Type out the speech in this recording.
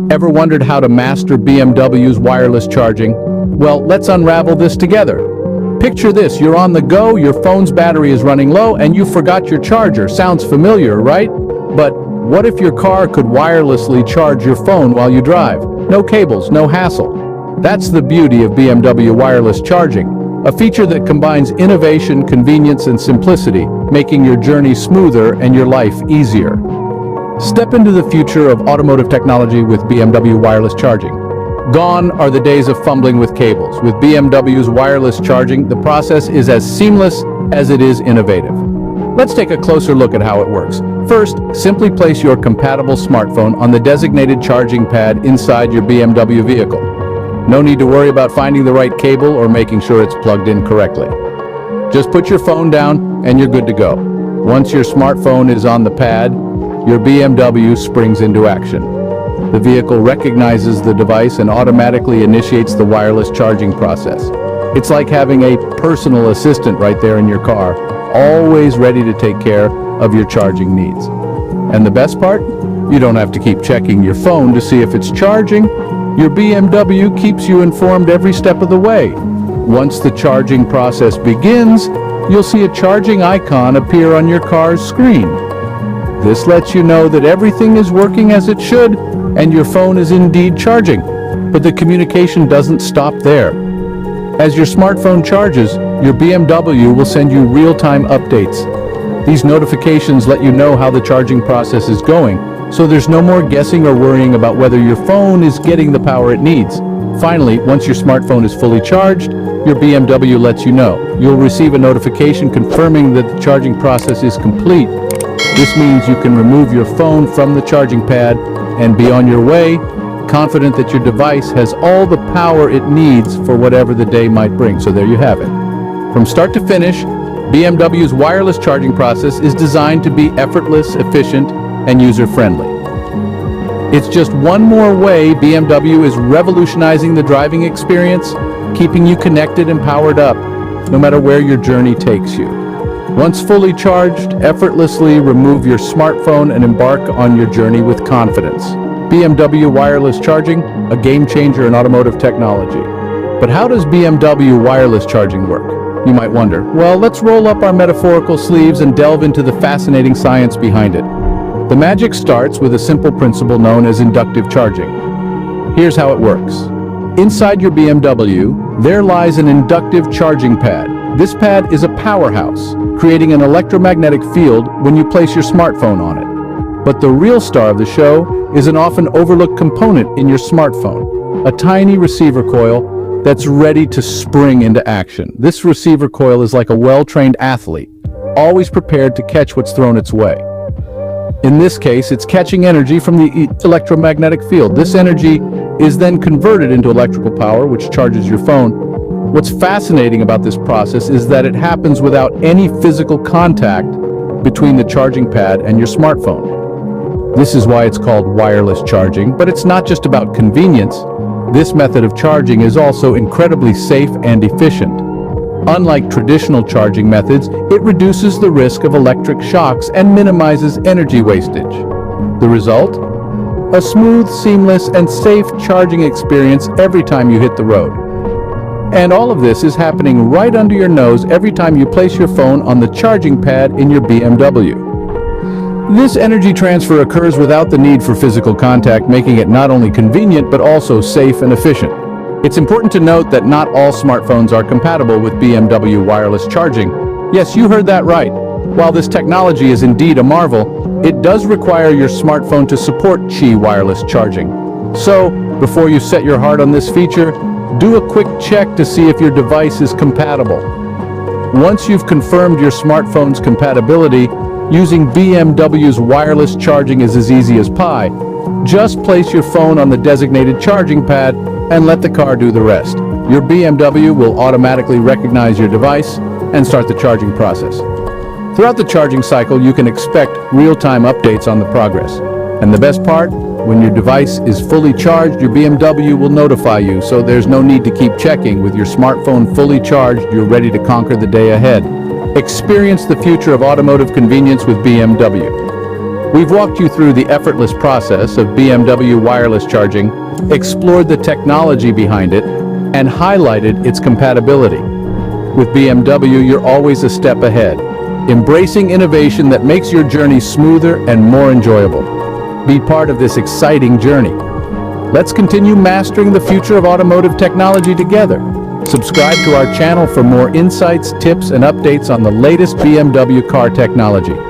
Ever wondered how to master BMW's wireless charging? Well, let's unravel this together. Picture this, you're on the go, your phone's battery is running low, and you forgot your charger. Sounds familiar, right? But what if your car could wirelessly charge your phone while you drive? No cables, no hassle. That's the beauty of BMW wireless charging, a feature that combines innovation, convenience, and simplicity, making your journey smoother and your life easier. Step into the future of automotive technology with BMW wireless charging. Gone are the days of fumbling with cables. With BMW's wireless charging, the process is as seamless as it is innovative. Let's take a closer look at how it works. First, simply place your compatible smartphone on the designated charging pad inside your BMW vehicle. No need to worry about finding the right cable or making sure it's plugged in correctly. Just put your phone down and you're good to go. Once your smartphone is on the pad, your BMW springs into action. The vehicle recognizes the device and automatically initiates the wireless charging process. It's like having a personal assistant right there in your car, always ready to take care of your charging needs. And the best part? You don't have to keep checking your phone to see if it's charging. Your BMW keeps you informed every step of the way. Once the charging process begins, you'll see a charging icon appear on your car's screen. This lets you know that everything is working as it should and your phone is indeed charging. But the communication doesn't stop there. As your smartphone charges, your BMW will send you real-time updates. These notifications let you know how the charging process is going, so there's no more guessing or worrying about whether your phone is getting the power it needs. Finally, once your smartphone is fully charged, your BMW lets you know. You'll receive a notification confirming that the charging process is complete. This means you can remove your phone from the charging pad and be on your way, confident that your device has all the power it needs for whatever the day might bring. So there you have it. From start to finish, BMW's wireless charging process is designed to be effortless, efficient, and user-friendly. It's just one more way BMW is revolutionizing the driving experience, keeping you connected and powered up, no matter where your journey takes you. Once fully charged, effortlessly remove your smartphone and embark on your journey with confidence. BMW wireless charging, a game changer in automotive technology. But how does BMW wireless charging work? You might wonder. Well, let's roll up our metaphorical sleeves and delve into the fascinating science behind it. The magic starts with a simple principle known as inductive charging. Here's how it works. Inside your BMW, there lies an inductive charging pad. This pad is a powerhouse, creating an electromagnetic field when you place your smartphone on it. But the real star of the show is an often overlooked component in your smartphone, a tiny receiver coil that's ready to spring into action. This receiver coil is like a well-trained athlete, always prepared to catch what's thrown its way. In this case, it's catching energy from the electromagnetic field. This energy is then converted into electrical power, which charges your phone. What's fascinating about this process is that it happens without any physical contact between the charging pad and your smartphone. This is why it's called wireless charging, but it's not just about convenience. This method of charging is also incredibly safe and efficient. Unlike traditional charging methods, it reduces the risk of electric shocks and minimizes energy wastage. The result? A smooth, seamless, and safe charging experience every time you hit the road. And all of this is happening right under your nose every time you place your phone on the charging pad in your BMW. This energy transfer occurs without the need for physical contact, making it not only convenient but also safe and efficient. It's important to note that not all smartphones are compatible with BMW wireless charging. Yes, you heard that right. While this technology is indeed a marvel, it does require your smartphone to support Qi wireless charging. So, before you set your heart on this feature, do a quick check to see if your device is compatible. Once you've confirmed your smartphone's compatibility, using BMW's wireless charging is as easy as pie. Just place your phone on the designated charging pad and let the car do the rest. Your BMW will automatically recognize your device and start the charging process. Throughout the charging cycle, you can expect real-time updates on the progress. And the best part? When your device is fully charged, your BMW will notify you, so there's no need to keep checking. With your smartphone fully charged, you're ready to conquer the day ahead. Experience the future of automotive convenience with BMW. We've walked you through the effortless process of BMW wireless charging, explored the technology behind it, and highlighted its compatibility. With BMW, you're always a step ahead, embracing innovation that makes your journey smoother and more enjoyable. Be part of this exciting journey. Let's continue mastering the future of automotive technology together. Subscribe to our channel for more insights, tips, and updates on the latest BMW car technology.